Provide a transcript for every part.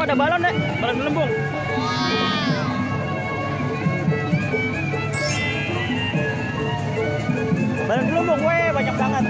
Oh, ada balon deh, balon gelembung. Balon gelembung, weh, banyak banget.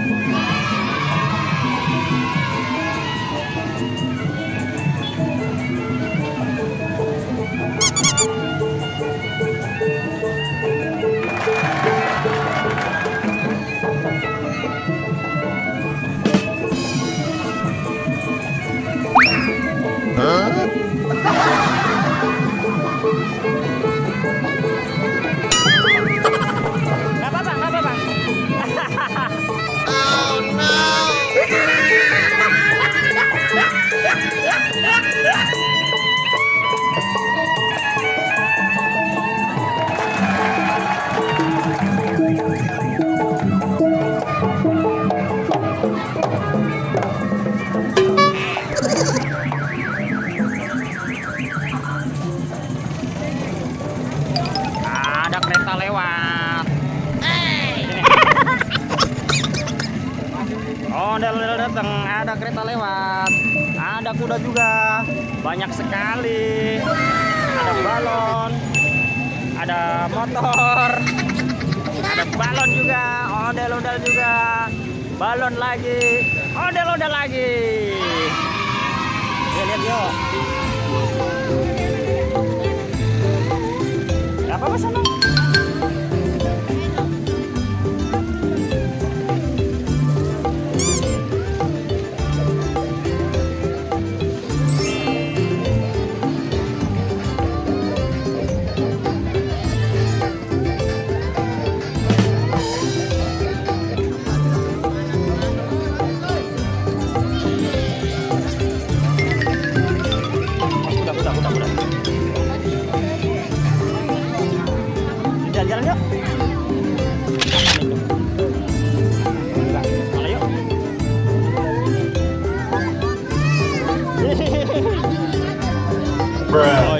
Nggak apa-apa, nggak apa-apa. Ada kereta lewat. Sini. Ondel-ondel datang, ada kereta lewat. Ada kuda juga, banyak sekali. Ada balon, ada motor, ada balon juga, ondel-ondel juga, balon lagi, ondel-ondel lagi. Lihat yuk. Gak apa-apa sana. Udah. Jalan-jalan yuk. Mana yuk? Oh